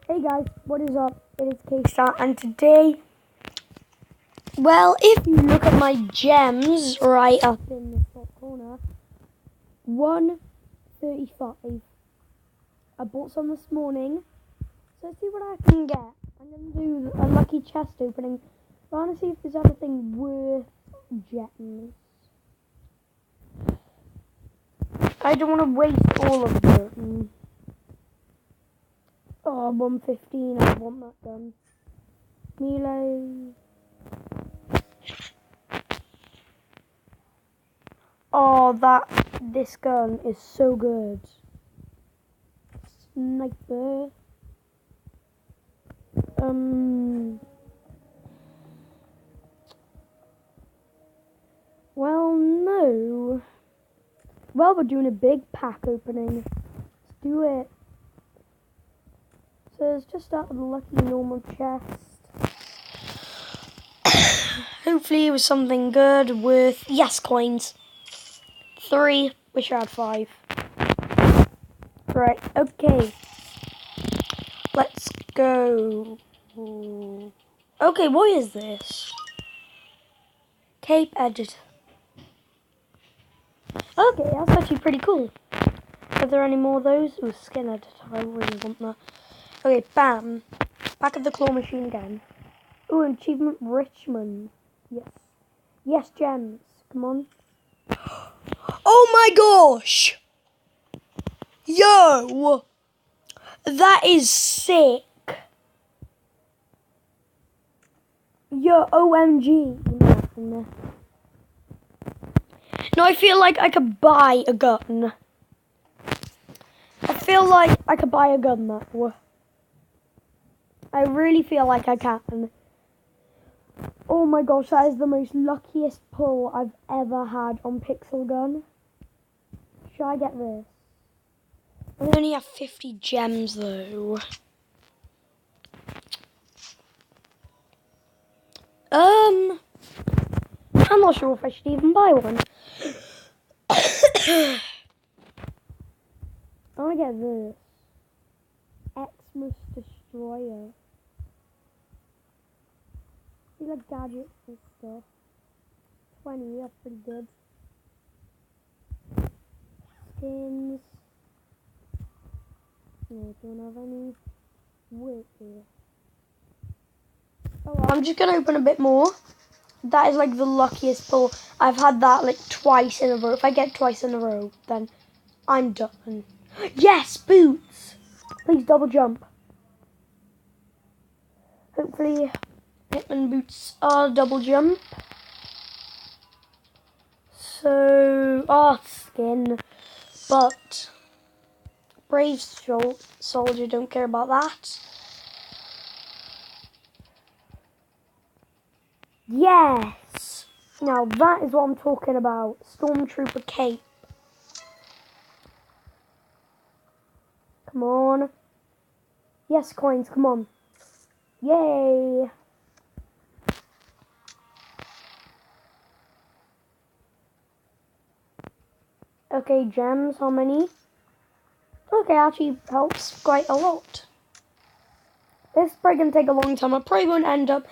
Hey guys, what is up? It is K-Star, and today, well, if you look at my gems right up in the top corner, 135. I bought some this morning, so let's see what I can get. I'm going to do a lucky chest opening. I want to see if there's anything worth gems. I don't want to waste all of them. Oh, 115, I want that gun. Melee. Oh, this gun is so good. Sniper. Well, no. Well, we're doing a big pack opening. Let's do it. So let's just start with a lucky normal chest. Hopefully it was something good worth, yes, coins. 3, wish I had 5. Right, okay. Let's go. Okay, what is this? Cape edit. Okay, that's actually pretty cool. Are there any more of those? Ooh, skin editor. I really want that. Okay, bam. Back of the claw machine again. Ooh, achievement Richmond. Yes. Yes, gems. Come on. Oh my gosh! Yo! That is sick. Yo, OMG. No, I feel like I could buy a gun. I feel like I could buy a gun now. I really feel like I can. Oh my gosh, that is the most luckiest pull I've ever had on Pixel Gun. Should I get this? I only have 50 gems though. I'm not sure if I should even buy one. I want to get this. Xmas Destroyer. You like gadgets and stuff. 20, that's pretty good. Skins. No, don't have any. Wait here. Oh, well, I'm just going to open a bit more. That is like the luckiest pull. I've had that like twice in a row. If I get twice in a row, then I'm done. Yes, boots! Please double jump. Hopefully, Hitman boots are double jump. So, skin. But, brave soldier, don't care about that. Yes! Now, that is what I'm talking about. Stormtrooper cape. Come on. Yes, coins, come on. Yay! Okay, gems, how many? Okay, actually helps quite a lot. This is probably going to take a long time. I probably won't end up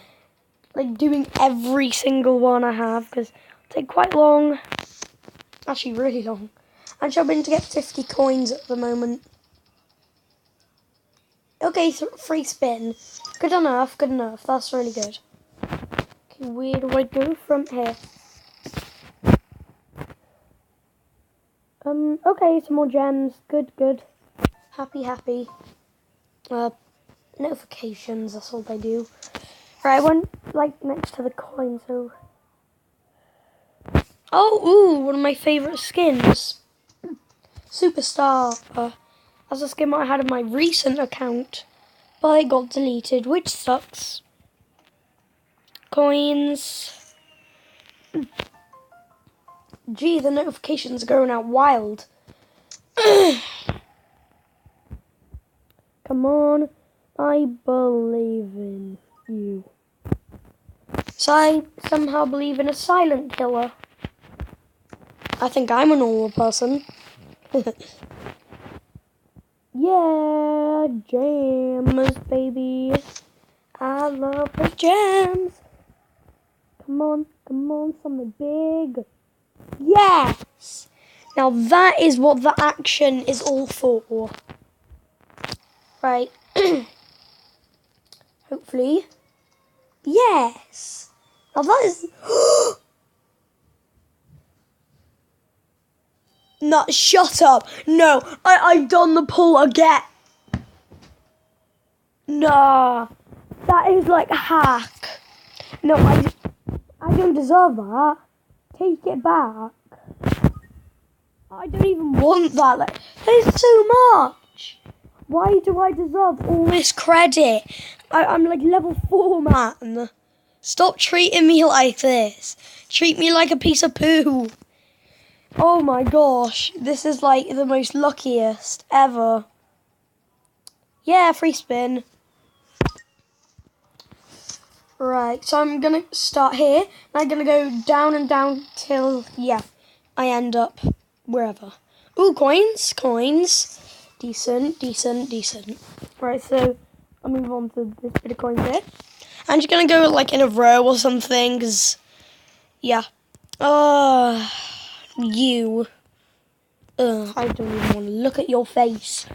like doing every single one I have because it'll take quite long. Actually, really long. I'm hoping to get 50 coins at the moment. Okay, free spin. Good enough, good enough. That's really good. Okay, where do I go from here? Okay, some more gems. Good, good. Happy, happy. Notifications, that's all they do. Right, I went, like, next to the coin, so... Oh, ooh, one of my favourite skins. Superstar. That's a skin I had in my recent account, but it got deleted, which sucks. Coins. Gee, the notifications are going out wild. Come on, I believe in you. So I somehow believe in a silent killer. I think I'm a normal person. Yeah, gems, baby. I love the gems. Come on, something big. Yes! Now that is what the action is all for. Right. Hopefully. Yes! Now that is... No, shut up. No, I've done the pull again. Nah, that is like a hack. No, I don't deserve that. Take it back. I don't even want that. Like, there's so much. Why do I deserve all this credit? I'm like level 4, man. Stop treating me like this. Treat me like a piece of poo. Oh my gosh, this is like the most luckiest ever. Yeah, free spin. Right, so I'm gonna start here. I'm gonna go down and down till, yeah, I end up wherever. Ooh, coins. Decent. Right, so I'll move on to this bit of coins here. I'm just gonna go like in a row or something, because, yeah. You. I don't even want to look at your face.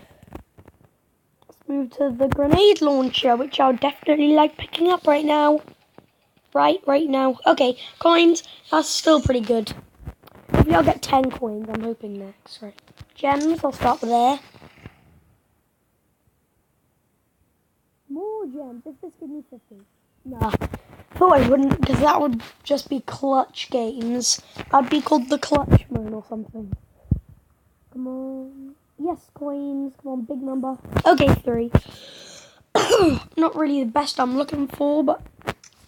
Let's move to the grenade launcher, which I'll definitely like picking up right now. Right now. Okay, coins. That's still pretty good. Maybe I'll get 10 coins. I'm hoping next. Right. Gems. I'll start with there. More gems. If this gives me 50. Nah. Thought I wouldn't, because that would just be clutch games. I'd be called the Clutchman or something. Come on. Yes, coins. Come on, big number. Okay, 3. Not really the best I'm looking for, but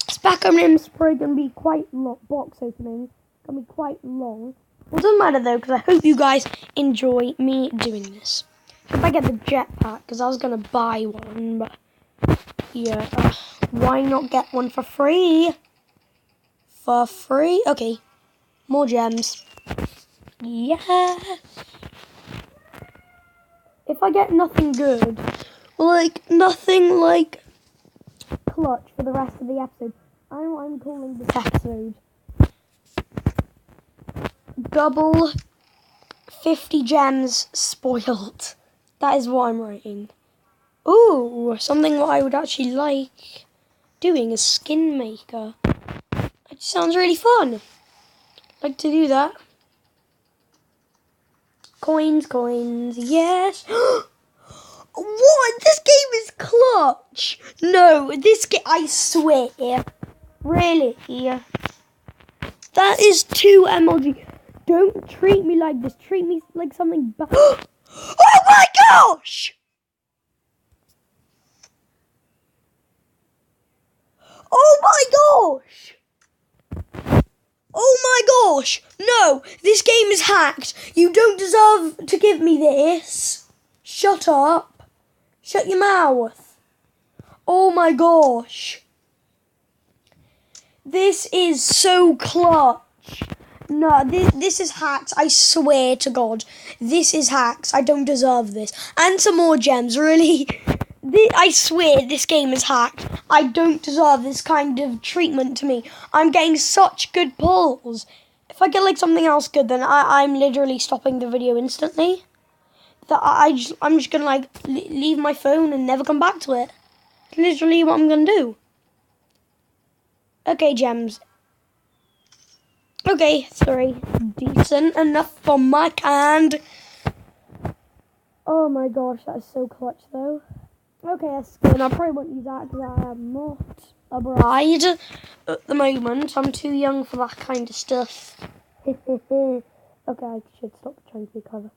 Spack opening's probably going to be quite long. Box opening going to be quite long. Well, it doesn't matter though, because I hope you guys enjoy me doing this. If I get the jetpack, because I was going to buy one, but yeah, why not get one for free? For free? Okay, more gems. Yeah. If I get nothing good, like nothing like clutch for the rest of the episode, I know what I'm calling this episode. Double 50 gems spoiled. That is what I'm writing. Ooh, something what I would actually like doing is skin maker. It sounds really fun. I'd like to do that. Coins, yes. What? This game is clutch. No, this game, I swear. Really? That is 2 MLG. Don't treat me like this. Treat me like something bad. Oh my gosh! Oh my gosh! Oh my gosh! No, this game is hacked. You don't deserve to give me this. Shut up. Shut your mouth. Oh my gosh. This is so clutch. No, this is hacked. I swear to God. This is hacked. I don't deserve this. And some more gems, really. I swear this game is hacked. I don't deserve this kind of treatment to me. I'm getting such good pulls. If I get like something else good, then I'm literally stopping the video instantly. I'm just gonna like leave my phone and never come back to it. It's literally what I'm gonna do. Okay, gems. Okay, 3. Decent enough for my kind. Oh my gosh, that is so clutch though. Okay, a skin. I probably won't use that because I am not a bride at the moment. I'm too young for that kind of stuff. Okay, I should stop trying to be clever.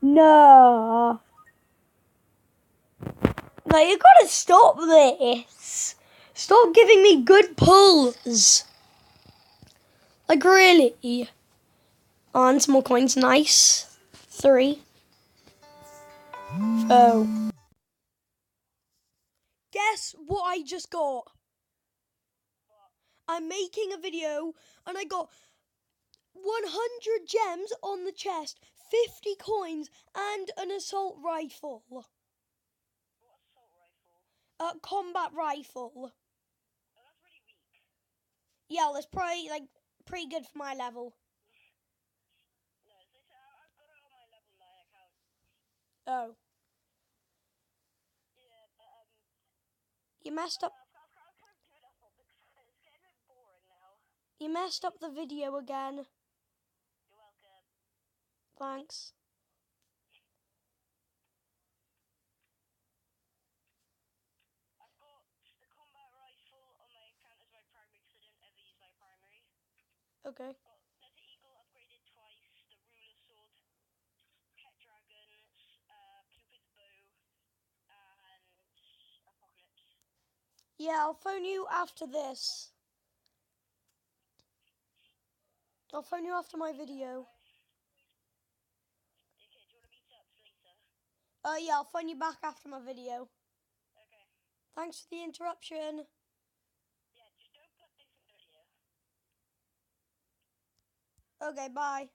No. No, you gotta stop this. Stop giving me good pulls. Like, really? Oh, and some more coins. Nice. 3. Oh. Guess what I just got? I'm making a video and I got 100 gems on the chest, 50 coins and an assault rifle. What assault rifle? A combat rifle. Oh, that's really weak. Yeah, that's probably like pretty good for my level. No, I've got it on my level 9 account. Oh. Yeah, but You messed up. I've kind of given up on because it's getting a bit boring now. You messed up the video again. You're welcome. Thanks. I've got the combat rifle on my account as my primary because I didn't ever use my primary. Okay. Got Desert Eagle upgraded twice, the Ruler Sword, Pet Dragon, Cupid's Bow, and Apocalypse. Yeah, I'll phone you after this. I'll phone you after my video. Okay, do you want to meet up later? Yeah, I'll phone you back after my video. Okay. Thanks for the interruption. Yeah, just don't put this in the video. Okay, bye.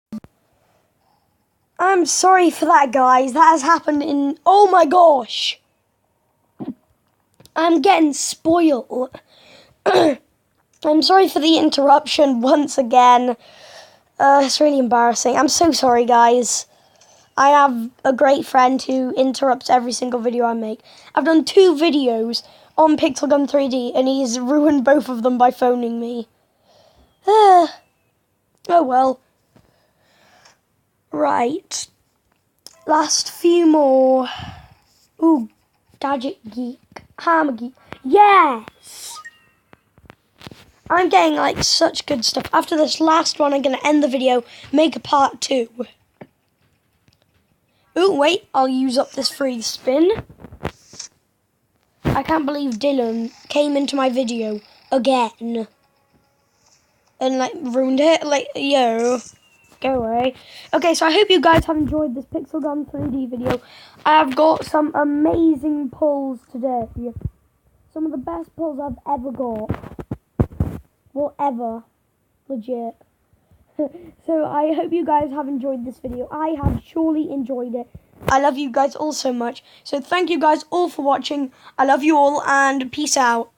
Bye. I'm sorry for that, guys. That has happened in... Oh my gosh. I'm getting spoiled. I'm sorry for the interruption once again. It's really embarrassing. I'm so sorry, guys. I have a great friend who interrupts every single video I make. I've done 2 videos on Pixel Gun 3D, and he's ruined both of them by phoning me. Oh well. Right. Last few more. Ooh, Gadget Geek. Hammer Geek. Yes! I'm getting like such good stuff. After this last one, I'm going to end the video, make a part 2. Ooh, wait, I'll use up this free spin. I can't believe Dylan came into my video again. And like ruined it. Like, yo, go away. Okay, so I hope you guys have enjoyed this Pixel Gun 3D video. I've got some amazing pulls today. Some of the best pulls I've ever got. Well, ever. Legit. So I hope you guys have enjoyed this video. I have surely enjoyed it. I love you guys all so much. So thank you guys all for watching. I love you all and peace out.